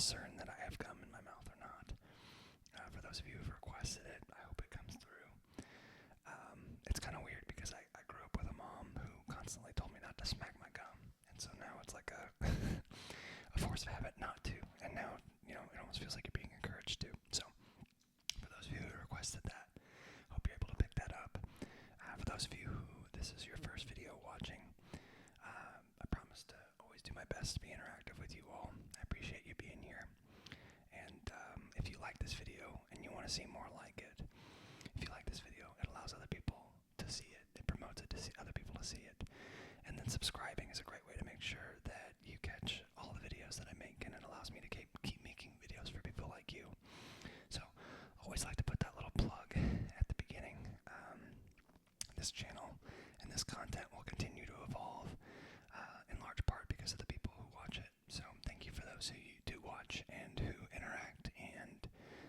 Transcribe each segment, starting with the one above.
discern that I have gum in my mouth or not. For those of you who've requested it, I hope it comes through. It's kind of weird because I grew up with a mom who constantly told me not to smack my gum, and so now it's like a a force of habit not to, and now, it almost feels like you're being encouraged to. So, for those of you who requested that, hope you're able to pick that up. For those of you who this is your first video watching, I promise to always do my best to be interactive with you all. I appreciate you being here. And if you like this video and you want to see more like it, if you like this video, it allows other people to see it. It promotes it to see other people to see it. And then subscribing is a great way to make sure that you catch all the videos that I make, and it allows me to keep making videos for people like you. So, I always like to put that little plug at the beginning. This channel and this content will continue to evolve in large part because of the people who watch it. So thank you for those who do watch and who interact and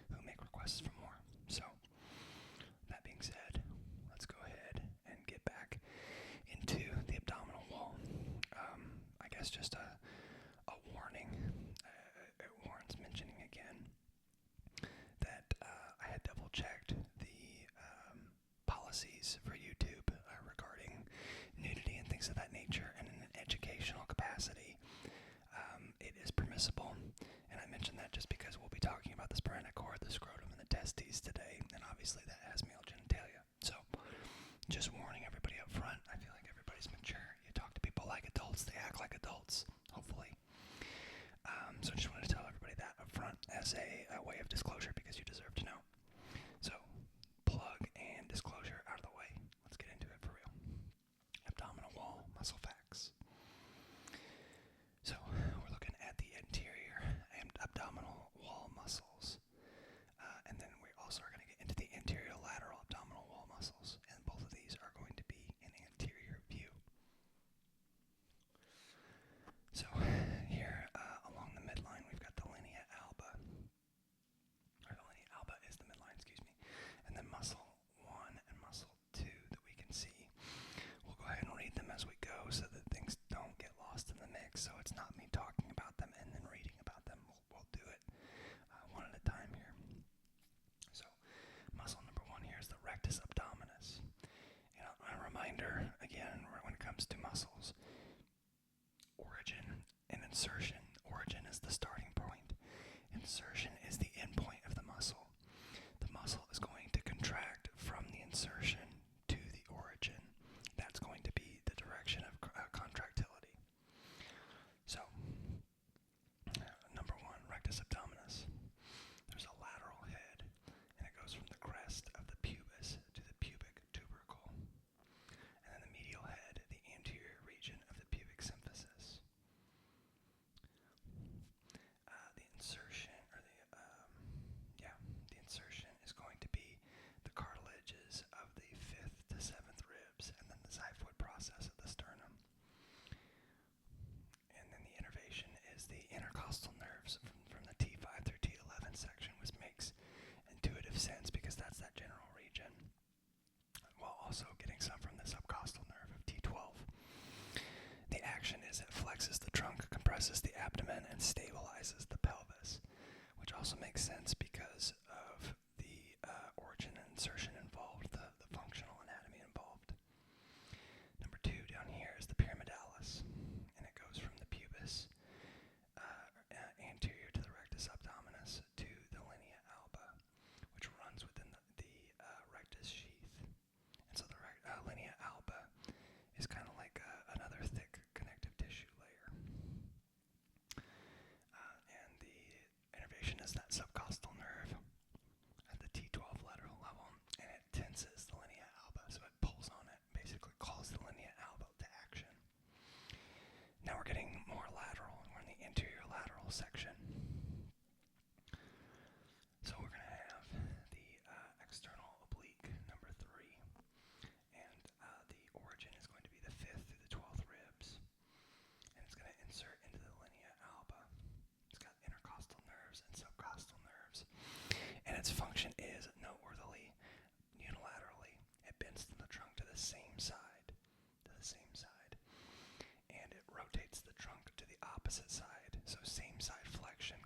who make requests for more. So that being said, let's go ahead and get back into the abdominal wall. I guess just a warning. It warrants mentioning again that I had double checked the policies for YouTube regarding nudity and things of that nature, and in an educational capacity, it is permissible. And I mention that just because we'll be talking about the sporadic cord, the scrotum, and the testes today, and obviously that has male genitalia. So, just warning everybody up front. I feel like everybody's mature. You talk to people like adults, they act like adults, hopefully. So I just wanted to tell everybody that up front as a way of disclosure, because you deserve to know. So, plug and disclosure out of the way. Let's get into it for real. Abdominal wall muscle facts. So, we're looking at the anterior and abdominal wall muscles. And then we also are going to get into the anterior lateral abdominal wall muscles. And both of these are going to be in anterior view. So, here along the midline, we've got the linea alba. Or the linea alba is the midline, excuse me. And then muscle 1 and muscle 2 that we can see. We'll go ahead and read them as we go so that things don't get lost in the mix. So it's not me talking about them and then reading about them. We'll do it one at a time here. So muscle number 1 here is the rectus abdominis. A reminder, again, when it comes to muscles, origin and insertion. Origin is the starting point. Insertion is the end point of the muscle. The muscle is going to contract from the insertion to the origin. That's going to be the direction of contractility. So, number 1, rectus abdominis. There's a lateral head, and it goes from the crest of the pubis to the pubic tubercle. And then the medial head, the anterior region of the pubic symphysis. The insertion, the insertion is going to be the cartilages of the 5th to 7th ribs, and then the xiphoid process of the sternum. And then the innervation is the intercostal nerves from the T5 through T11 section, which makes intuitive sense because that's that general region, while also getting some from the subcostal nerve of T12. The action is it flexes the trunk, compresses the abdomen, and stabilizes the pelvis, which also makes sense because of the origin and insertion involved, the functional anatomy involved. Number 2 down here is the pyramidalis, and it goes from the pubis anterior to the rectus abdominis to the linea alba, which runs within the rectus sheath. And so the linea alba is kind of like another thick connective tissue layer. And the innervation is that subcostal nerve at the T12 lateral level, and it tenses the linea alba, so it pulls on it, basically calls the linea alba to action. Now we're getting more lateral, and we're in the anterior lateral section. So we're going to have the external oblique, number 3, and the origin is going to be the 5th through the 12th ribs, and it's going to insert into the linea alba. It's got intercostal nerves and subcostal nerves, and its function is noteworthily unilaterally. It bends the trunk to the same side, and it rotates the trunk to the opposite side. So same side flexion,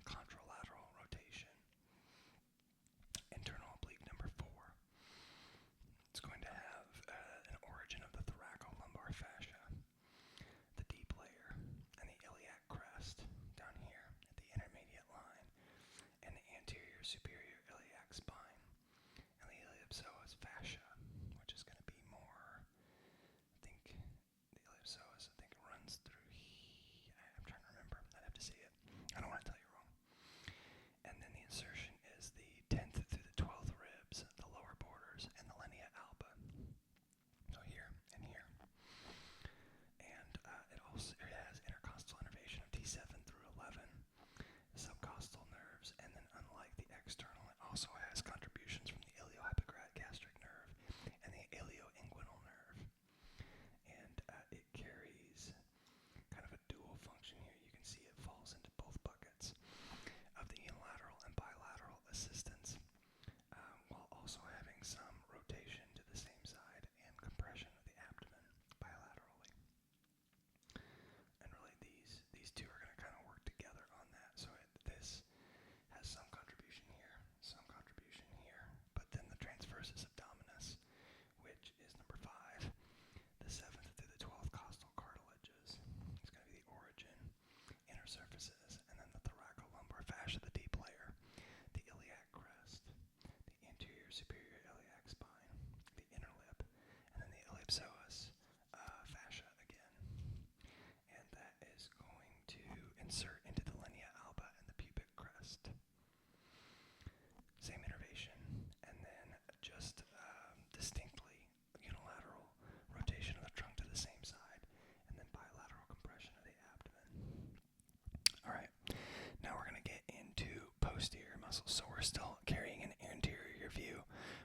muscles. So we're still carrying an anterior view.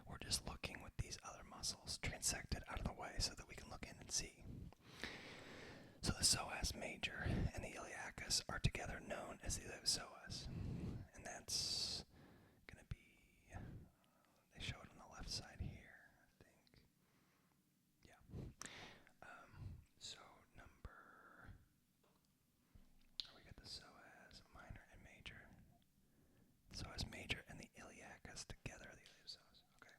We're just looking with these other muscles transected out of the way so that we can look in and see. So the psoas major and the iliacus are together known as the iliopsoas. And that's going to be, they show it on the left side here, I think. Yeah. So we got the psoas minor and major. Psoas major and the iliacus together are the iliopsoas. Okay.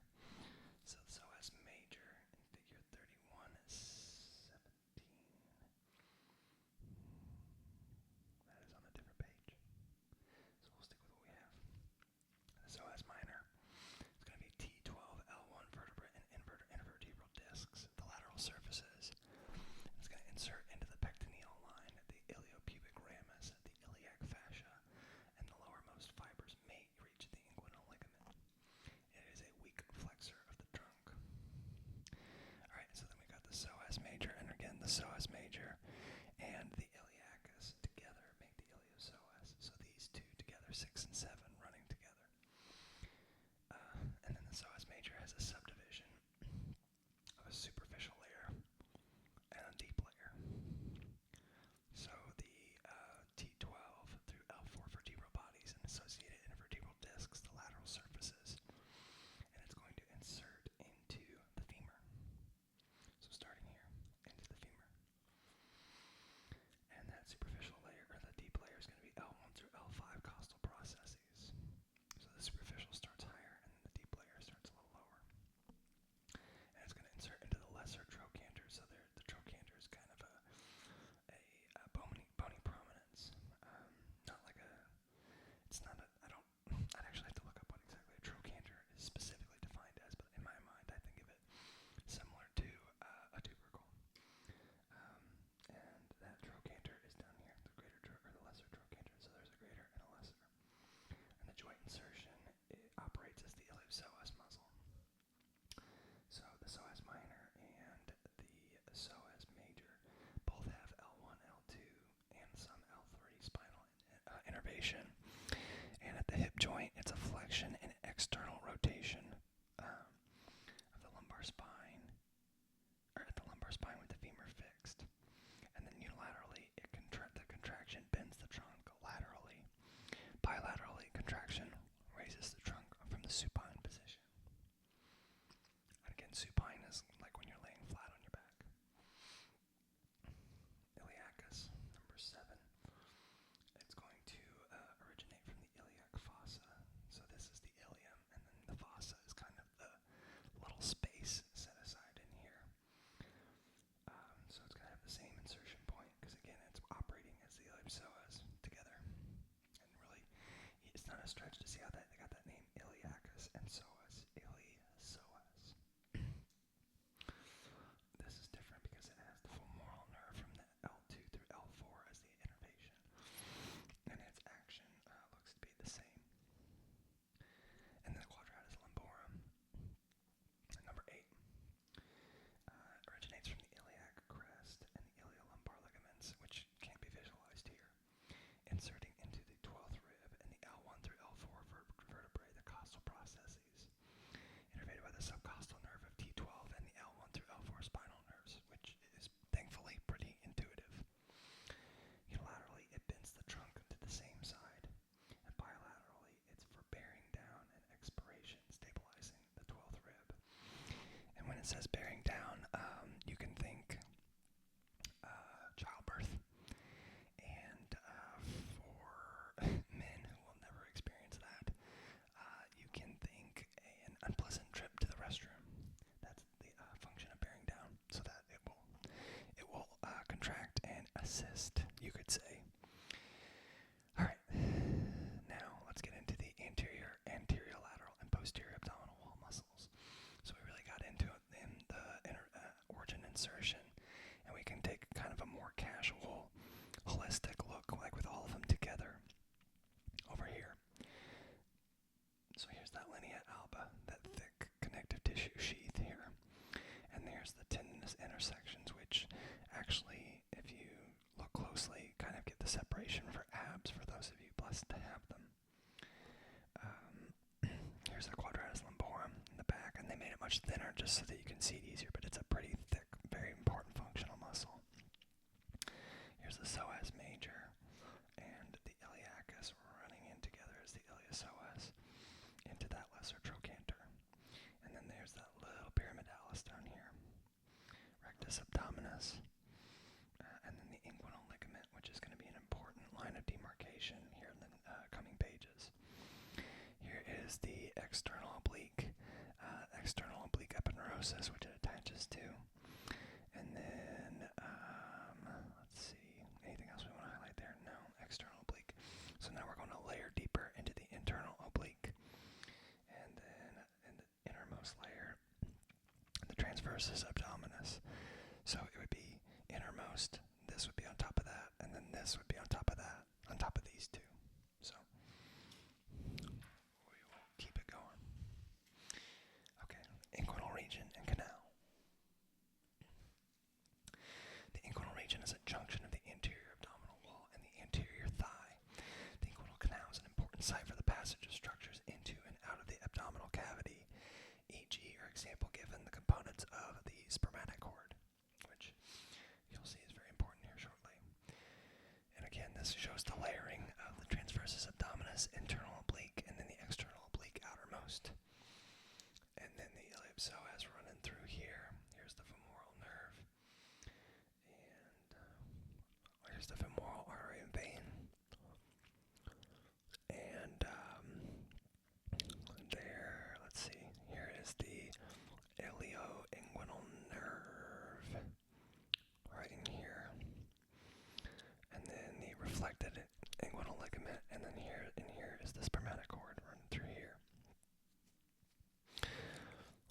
So the psoas major in figure 31 is 17. That is on a different page. So we'll stick with what we have. The psoas minor is going to be T12, L1 vertebra and intervertebral discs, the lateral surfaces. It's going to insert into the pectineal line, the iliopubic ramus, the iliac fascia, and the lowermost fibers may reach the inguinal ligament. It is a weak flexor of the trunk. Alright, so then we got the psoas major, and again the psoas major and the iliacus together make the iliopsoas. So these two together, 6 and 7, running together. And then the psoas major has a subdivision of a superficial layer and a deep layer. So the T12 through L4 vertebral bodies and associated intervertebral discs, the lateral surfaces, and it's going to insert into the femur. So starting here, into the femur. And that superficial layer, or the deep layer, is going to be L1 through L5 costal processes. So the superficial starts higher, and then the deep layer starts a little lower. And it's going to insert into the lesser trochanter. So the trochanter is kind of a bony prominence. Not like a, it's not a, I'd actually have to look up what exactly a trochanter is specifically defined as, but in my mind I think of it similar to a tubercle. And that trochanter is down here, the greater or the lesser trochanter. So there's a greater and a lesser. And the joint insertion, it operates as the iliopsoas muscle. So the psoas minor and the psoas major both have L1, L2, and some L3 spinal innervation. And at the hip joint, it's a flexion and external rotation of the lumbar spine, or at the lumbar spine with the femur fixed. And then unilaterally, the contraction bends the trunk laterally. Bilaterally, contraction raises the trunk from the supine position. And again, supine is like when you're laying flat on your back. Iliacus, number 7. It's going to originate from the iliac fossa. So this is the ilium, and then the fossa is kind of the little space set aside in here. So it's going to have the same insertion point, because again, it's operating as the iliopsoas together. And really, it's not a stretch to see how they got that name, iliacus and psoas, iliopsoas. This is different because it has the femoral nerve from the L2 through L4 as the innervation. And its action looks to be the same. And then the quadratus lumborum, number 8, originates from the iliac crest and the iliolumbar ligaments, which can't be visualized here, inserting into the 12th rib and the L1 through L4 vertebrae, the costal processes, innervated by the subcostal nerve of T12 and the L1 through L4 spinal nerves, which is thankfully pretty intuitive. Unilaterally, it bends the trunk to the same side, and bilaterally, it's for bearing down and expiration, stabilizing the 12th rib. And when it says bearing down, you can think childbirth. And for men who will never experience that, you can think an unpleasant trip to the restroom. That's the function of bearing down, so that it will contract and assist, you could say. Alright, now let's get into the anterior, lateral, and posterior abdominal wall muscles. So we really got into it in the origin insertion, and we can take kind of a more casual, holistic look, like with all of them together over here. So here's that linea alba, that thick connective tissue sheath here. And there's the tendinous intersections, which actually, if you look closely, kind of get the separation for abs, for those of you blessed to have them. much thinner just so that you can see it easier, but it's a pretty thick, very important functional muscle. Here's the psoas major, and the iliacus running in together as the iliopsoas into that lesser trochanter. And then there's that little pyramidalis down here, rectus abdominis, and then the inguinal ligament, which is going to be an important line of demarcation here in the coming pages. Here is the external oblique aponeurosis, which it attaches to. And then, let's see, anything else we want to highlight there? No, external oblique. So now we're going to layer deeper into the internal oblique. And then in the innermost layer, the transversus abdominis. So it would be innermost, this would be on top of that, and then this would be on top of that, on top of these two. So we will keep it going. Okay, inguinal region and canal. The inguinal region is a junction of the anterior abdominal wall and the anterior thigh. The inguinal canal is an important site for the passage of structures into and out of the abdominal cavity, e.g., or example given, the components of the spermatic cord, which you'll see is very important here shortly. And again, this shows the layering of the transversus abdominis, internal oblique, and then the external oblique outermost. And then the iliopsoas running through here. Here's the femoral nerve. And here's the femoral artery and vein. And there, let's see, here is the ilioinguinal nerve right in here. And then the reflected inguinal ligament, and then here is the spermatic cord running through here.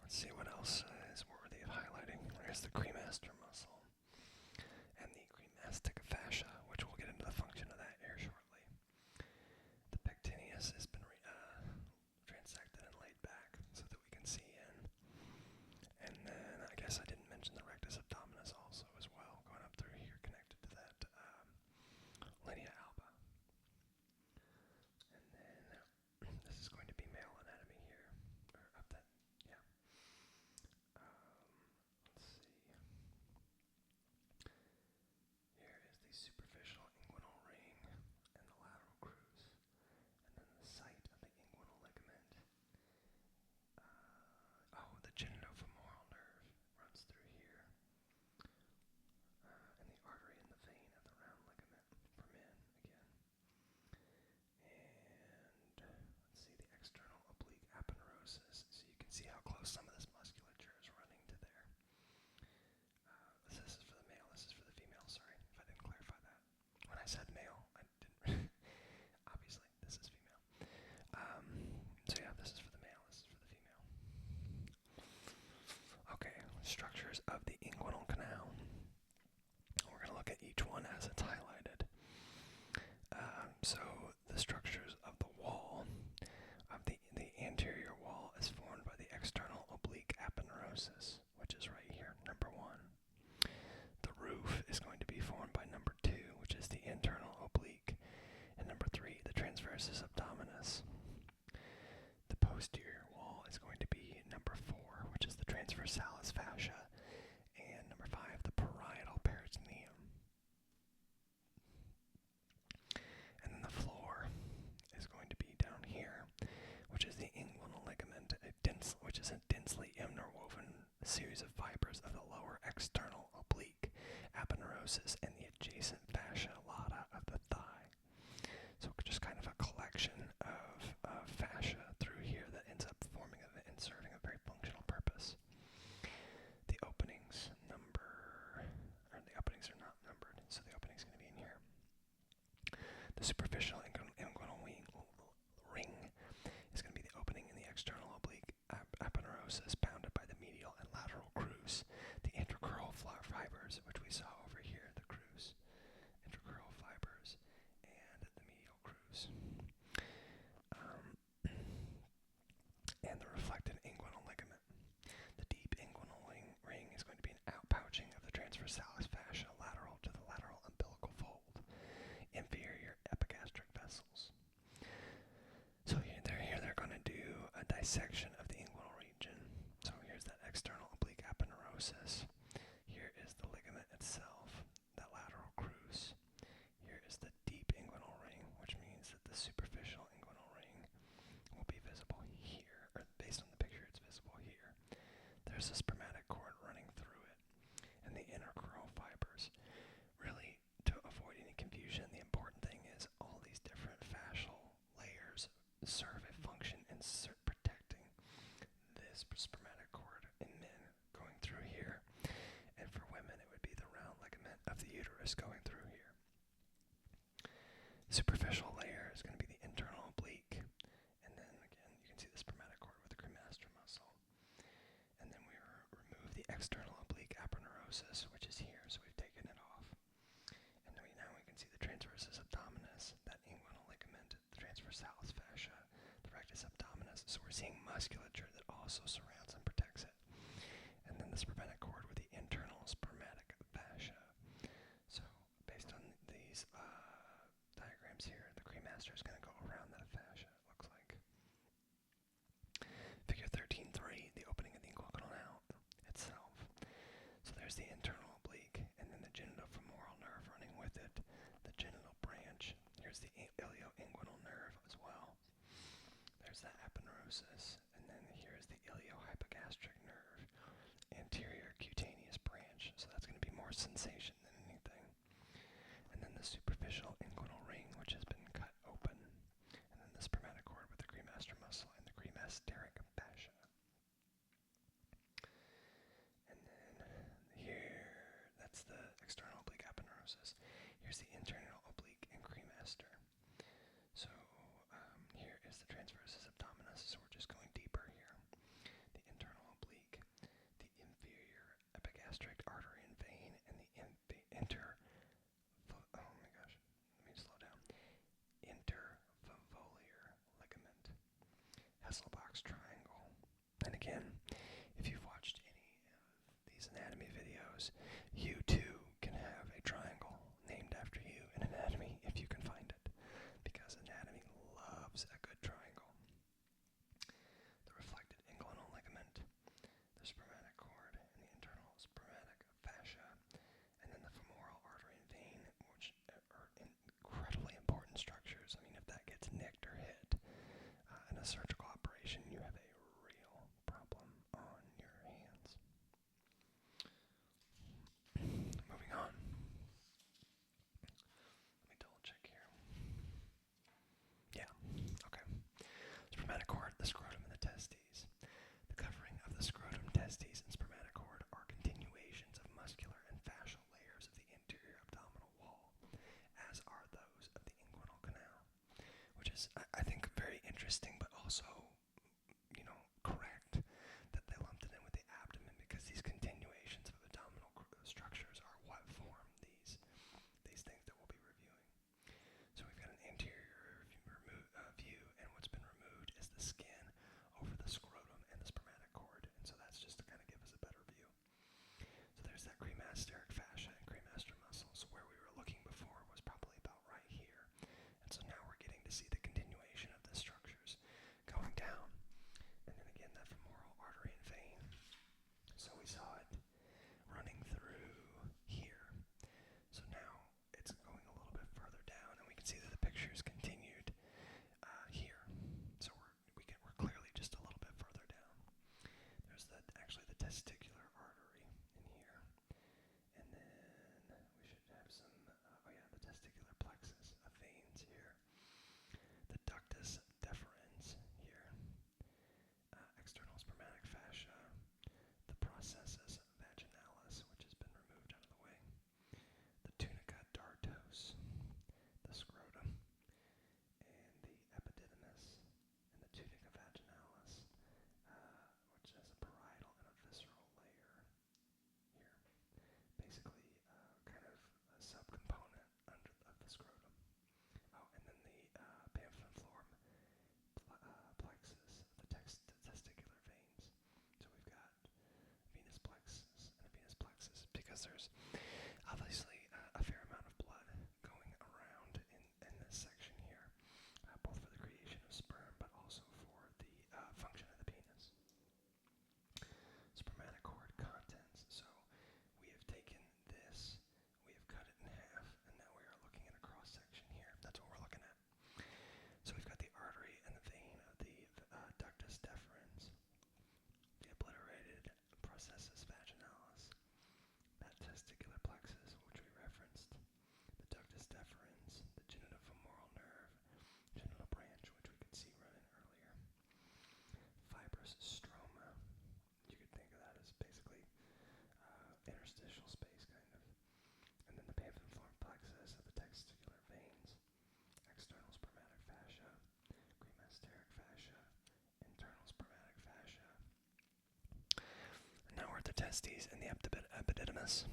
Let's see what else is worthy of highlighting. There's the cremaster muscle and the cremastic fascia, which we'll get into the function of that here shortly. The pectineus has been transected and laid back so that we can see in. And then I guess I didn't mention the rectus abdominis also as well, going up through here, connected to that linea alba. And then this is going to be male anatomy here, or up that, yeah. Let's see. Here is the superficial inguinal ring and the lateral crus, and then the site of the inguinal ligament. The genitofemoral nerve runs through here, and the artery and the vein of the round ligament for men again. And let's see the external oblique aponeurosis, so you can see how close some of this musculature is running to there. This is for the male, this is for the female, sorry if I didn't clarify that. When I said male, I didn't, obviously, this is female. So yeah, this is for the male, this is for the female. Okay, structures of the inguinal canal. We're going to look at each one as it's highlighted. So the structures of the wall, of the anterior wall, is formed by the external oblique aponeurosis, which is right here, number 1. The roof is going to be formed by number 2, which is the internal oblique, and number 3, the transversus abdominis. The posterior wall is going to be number 4, which is the transversalis fascia, and number 5, the parietal peritoneum. And then the floor is going to be down here, which is the inguinal ligament, which is a densely interwoven series of fibers of the lower external oblique aponeurosis and the adjacent fascia lata of the thigh. So just kind of a collection of fascia through here that ends up forming and serving a very functional purpose. The openings are not numbered, so the opening's going to be in here. The superficial inguinal ring is going to be the opening in the external oblique aponeurosis bounded by the medial and lateral crus. The intercrural fibers, which we saw over here, the crus, intercrural fibers, and the medial crus. And the reflected inguinal ligament. The deep inguinal ring is going to be an outpouching of the transversalis fascia lateral to the lateral umbilical fold, inferior epigastric vessels. So here they're going to do a dissection of the inguinal region. So here's seeing musculature that also surrounds and protects it. And then the spermatic cord with the internal spermatic fascia. So, based on these diagrams here, the cremaster is going to go around that fascia, it looks like. Figure 13.3, the opening of the inguinal canal itself. So there's the internal oblique, and then the genitofemoral nerve running with it, the genital branch. Here's the ilioinguinal nerve as well. There's the aponeurosis, and then here's the iliohypogastric nerve, anterior cutaneous branch. So that's going to be more sensation than anything. And then the superficial inguinal ring, which has been cut open, and then the spermatic cord with the cremaster muscle and the cremasteric fascia. And then here, that's the external oblique aponeurosis. Here's the internal oblique and cremaster. So here is the transversus abdominis, so we're just going deeper here. The internal oblique, the inferior epigastric artery and vein, and the interfovoliar ligament, Hasselbalch's triangle. And again, if you've watched any of these anatomy videos, you too can have a triangle named after you in anatomy if you can find it, because anatomy loves a good triangle. The reflected inguinal ligament, the spermatic cord, and the internal spermatic fascia, and then the femoral artery and vein, which are incredibly important structures. I mean, if that gets nicked or hit in a surgical operation, you have a real problem on your hands. Moving on. Let me double check here. Yeah, okay. Spermatic cord, the scrotum, and the testes. The covering of the scrotum, testes, and spermatic cord are continuations of muscular and fascial layers of the interior abdominal wall, as are those of the inguinal canal, which is, I think, very interesting, but also, correct that they lumped it in with the abdomen, because these continuations of abdominal structures are what form these things that we'll be reviewing. So we've got an anterior view, and what's been removed is the skin over the scrotum and the spermatic cord, and so that's just to kind of give us a better view. So there's that cremasteric fascia and cremaster muscle. So where we were looking before was probably about right here, and so now we're getting to see the continuation of the structures going down. And then again, that femoral artery and vein. So we saw it running through here. So now it's going a little bit further down, and we can see that the picture is continued here. So we're clearly just a little bit further down. There's actually the testicular artery in here, and then we should have some. The testicular plexus of veins here. The ductus deferens here. External spermatic fascia. The processus vaginalis, which has been removed out of the way. The tunica dartos, the scrotum, and the epididymis, and the tunica vaginalis, which has a parietal and a visceral layer here. Basically, kind of a subcomponent of the scrotum. Oh, and then the pamphiflorum plexus, the testicular veins. So we've got venous plexus and a venous plexus, because there's obviously a fair amount of blood going around in this section here, both for the creation of sperm, but also for the function of the penis. Spermatic cord contents. So we have taken this, we have cut it in half, and now we are looking at a cross section here. That's what we're looking at. So we've got the artery and the vein of the ductus deferens, the obliterated processus vaginalis, that testicular plexus, which we referenced, the ductus deferens, the genitofemoral nerve, genital branch, which we could see running earlier, fibrous stroma. You could think of that as basically interstitial space, kind of. And then the pamphiflorum plexus of the testicular veins, external spermatic fascia, cremasteric fascia, internal spermatic fascia. And now we're at the testes and the epididymis.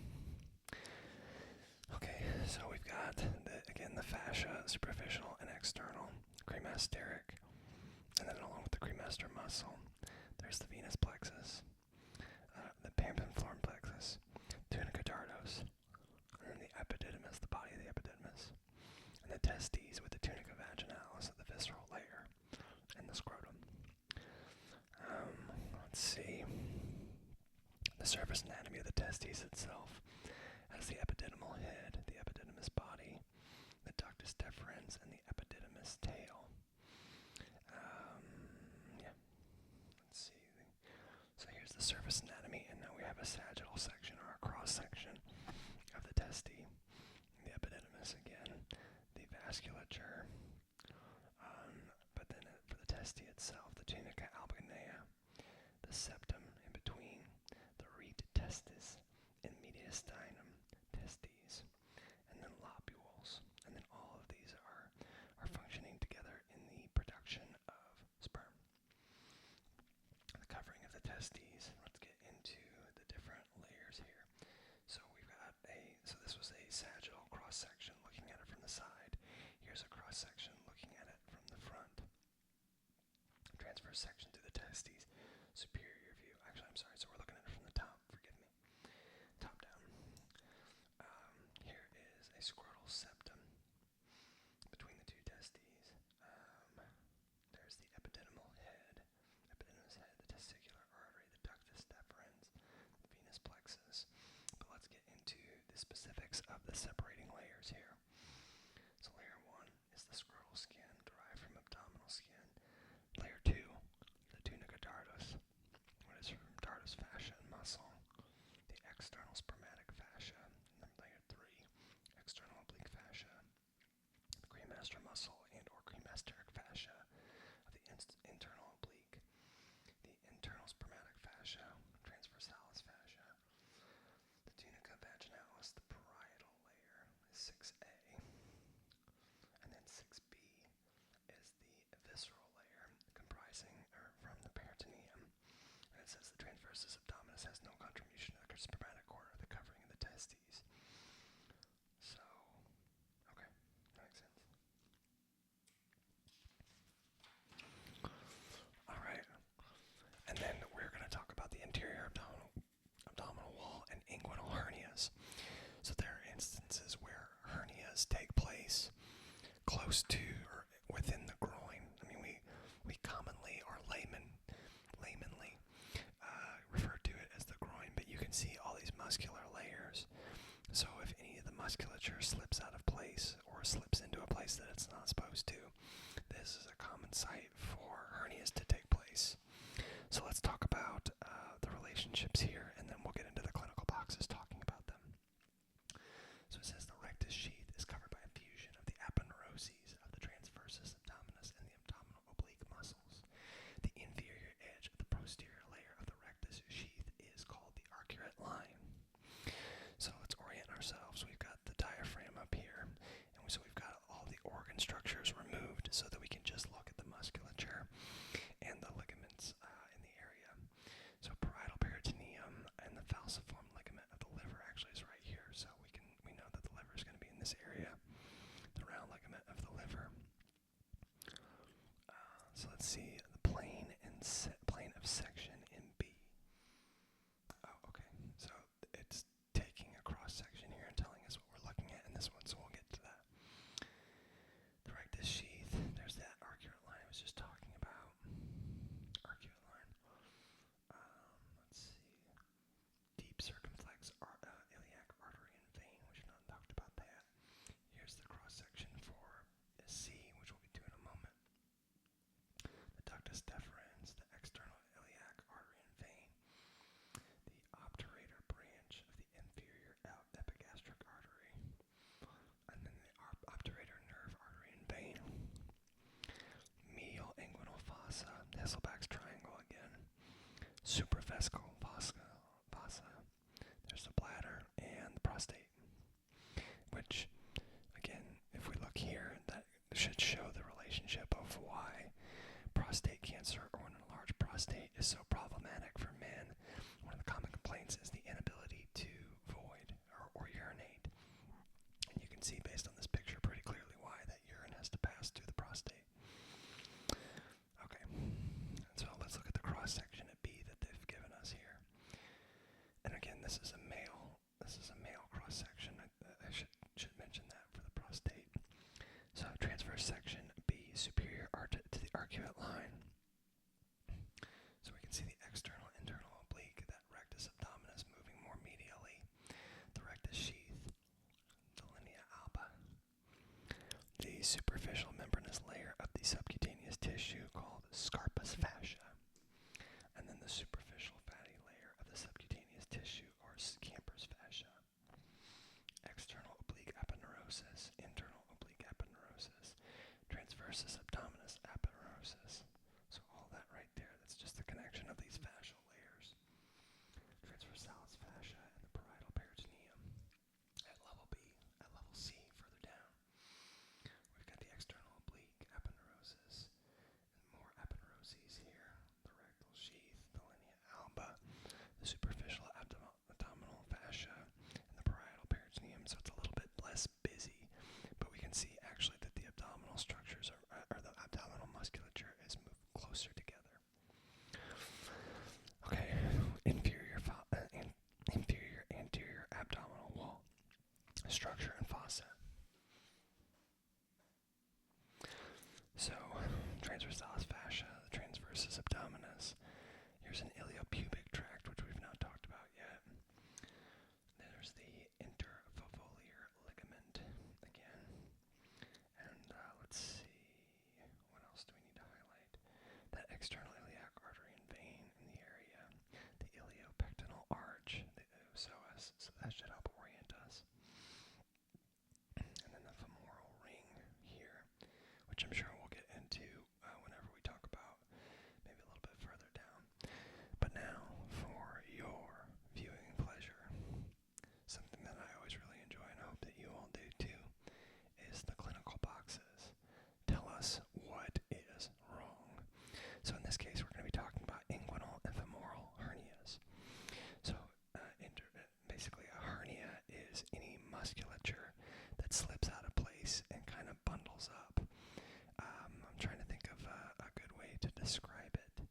Okay, so we've got, again, the fascia, superficial and external, cremasteric, And then along with the cremaster muscle, there's the venous plexus, the pamphiflorum plexus, tunica tardos, and then the epididymis, the body of the epididymis, and the testes with the tunica vaginalis, the visceral layer, and the scrotum. Let's see. The surface anatomy of the testes itself has the epididymal head, the epididymis body, the ductus deferens, and the epididymis tail. Let's see. So here's the surface anatomy, and now we have a sagittal section or a cross section of the testi, the epididymis again, the vasculature, but then for the testi itself, the tunica albuginea, the septum in between, the rete testis, and mediastinum testes, and then lobules, and then all of these are functioning together in the production of sperm. The covering of the testes. Let's get into the different layers here. So this was a sagittal cross section looking at it from the side. Here's a cross section looking at it from the front. Transverse section through the testes. Superior view. Actually, I'm sorry. So we're looking at it from the top. Forgive me. Top down. Here is a scrotal septum between the two testes. There's the epididymal head, the testicular artery, the ductus deferens, the venous plexus. But let's get into the specifics of the separating layers here. So layer 1 is the scrotal skin derived from abdominal skin. Layer 2, the tunica tardos, what is from tardos fascia and muscle, the external spermatic fascia. And then layer 3, external oblique fascia, the cremaster muscle and or cremasteric fascia of the internal oblique, the internal spermatic fascia, transversalis fascia, the tunica vaginalis, the parietal layer is 6A, and then 6B is the visceral layer comprising from the peritoneum, and it says the transversus abdominis has no contribution to the spermatic cord or the covering of the testes. So, okay, that makes sense. Alright, and then we're going to talk about the interior abdominal wall and inguinal hernias. So there are instances where hernias take place close to or within the groin. I mean, we commonly or laymanly refer to it as the groin, but you can see all these muscular layers. So if any of the musculature slips out of place or slips into a place that it's not supposed to, this is a common site for hernias to take place. So let's talk about the relationships here, and then we'll get into the clinical boxes talking about them. So it says the rectus sheath is covered by a fusion of the aponeuroses of the transversus abdominis and the abdominal oblique muscles. The inferior edge of the posterior layer of the rectus sheath is called the arcuate line. So let's orient ourselves. We've got the diaphragm up here, and so we've got all the organ structures removed so that we can just look at the musculature and the ligaments in the area. So parietal peritoneum and the falciform ligament of the liver actually is right here, so we know that the liver is going to be in this area, the round ligament of the liver. So let's see the plane of section in B. Oh, okay. So it's taking a cross section here and telling us what we're looking at in this one, so we'll get to that. The rectus sheath, there's that arcuate line I was just talking about. Arcuate line. Let's see. Deep circumflex iliac artery and vein, which we've not talked about that. Here's the cross section for C, which we'll get to in a moment. The ductus deferens, the external iliac artery and vein. The obturator branch of the inferior epigastric artery. And then the obturator nerve artery and vein. Medial inguinal fossa, Hasselbalch's triangle again. Supravesical fossa. There's the bladder and the prostate, which, again, if we look here, that should show the relationship of why prostate cancer or an enlarged prostate is so problematic for men. One of the common complaints is the inability to void or urinate. And you can see based on this picture pretty clearly why that urine has to pass through the prostate. Okay, arcuate line. So we can see the external internal oblique, that rectus abdominis moving more medially, the rectus sheath, the linea alba, the superficial membranous layer of the subcutaneous tissue called scarpus fascia, and then the superficial fatty layer of the subcutaneous tissue, or Camper's fascia. External oblique aponeurosis, internal oblique aponeurosis, transversus abdominis aponeurosis. So all that right there, that's just the connection of these fascial layers. Transversalis fascia and the parietal peritoneum at level B, at level C, further down. We've got the external oblique aponeurosis, and more aponeuroses here. The rectal sheath, the linea alba, the superficial abdominal fascia, and the parietal peritoneum. So it's a little bit less busy, but we can see actually that the abdominal structures or the abdominal musculature is moved closer together. Okay, inferior anterior abdominal wall, structure and fossa. So, transversalis fascia, the transversus abdominis. Here's an iliopubic tract, which we've not talked about yet. There's the interfovoliar ligament again. And let's see, what else do we need to highlight? That external iliac artery and vein in the area. The iliopectinal arch, the psoas, so that should help orient us. And then the femoral ring here, which I'm sure we'll get into whenever we talk about maybe a little bit further down. But now, for your viewing pleasure, something that I always really enjoy and hope that you all do too, is the clinical boxes. Tell us what is wrong. So in this case, we're going to be talking about inguinal and femoral hernias. So basically a hernia is any musculature that slips out of place and kind of bundles up. I'm trying to think of a good way to describe it,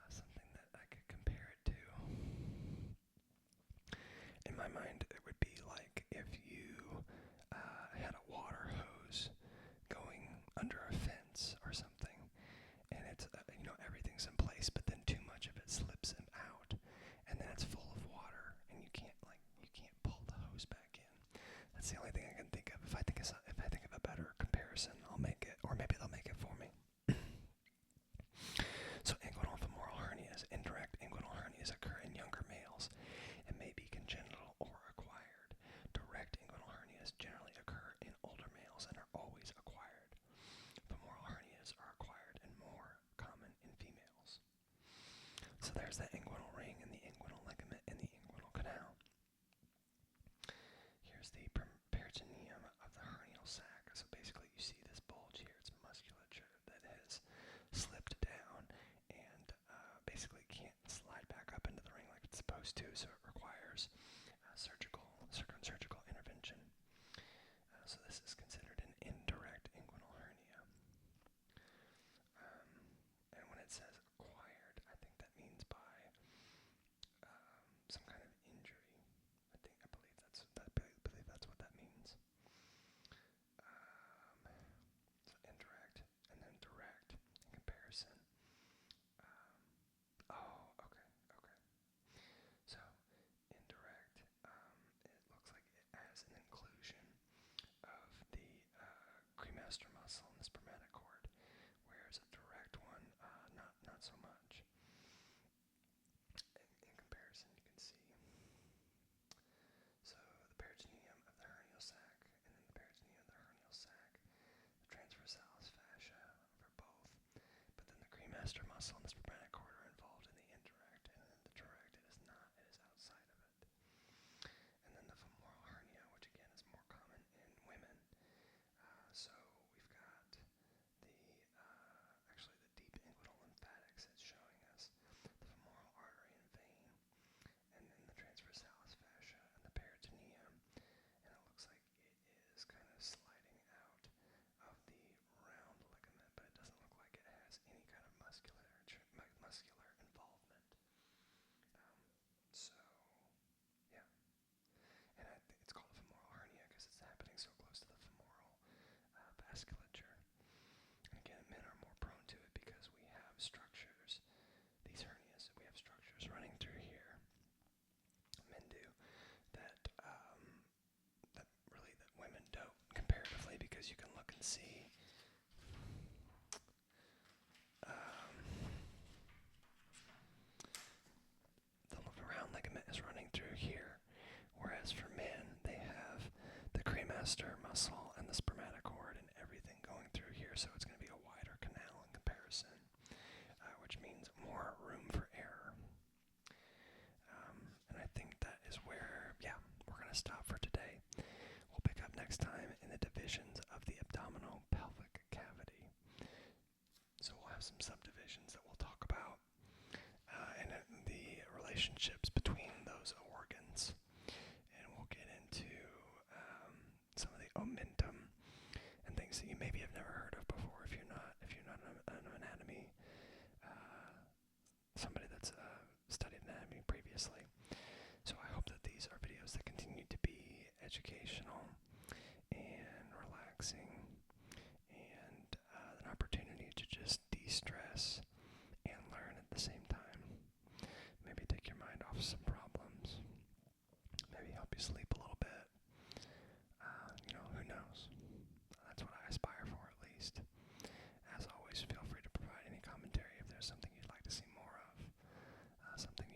something that I could compare it to. In my mind, it would be like if you had a water hose going under a fence or something, and it's everything's in place, but then too much of it slips out, and then it's full of water, and you can't pull the hose back in. That's the only thing I can think of. If I think of a better comparison, I'll make it, or maybe they'll make it for me. So inguinal femoral hernias, indirect inguinal hernias occur in younger males and may be congenital or acquired. Direct inguinal hernias generally occur in older males and are always acquired. Femoral hernias are acquired and more common in females. So there's the inguinal ring and the inguinal ligament and the inguinal canal. Here's the peritoneum of the hernial sac. So basically you see this bulge here. It's musculature that has slipped down and basically can't slide back up into the ring like it's supposed to, so it requires circumsurgical intervention. So this is considered an indirect inguinal hernia. And when it says acquired, I think that means by some kind of injury. I believe that's what that means. So indirect and then direct in comparison. Okay. So masseter muscle and the spermatocord and everything going through here, so it's going to be a wider canal in comparison, which means more room for error. And I think that is where, we're going to stop for today. We'll pick up next time in the divisions of the abdominal pelvic cavity. So we'll have some subdivisions that we'll talk about, and the relationships between those organs. And we'll get into some of the omentum and things that you maybe have never heard of before if you're not an anatomy, somebody that's studied anatomy previously. So I hope that these are videos that continue to be educational and relaxing, and an opportunity to just de-stress and learn at the same time. Maybe take your mind off some problems. Maybe help you sleep a little bit. Who knows? That's what I aspire for, at least. As always, feel free to provide any commentary if there's something you'd like to see more of, something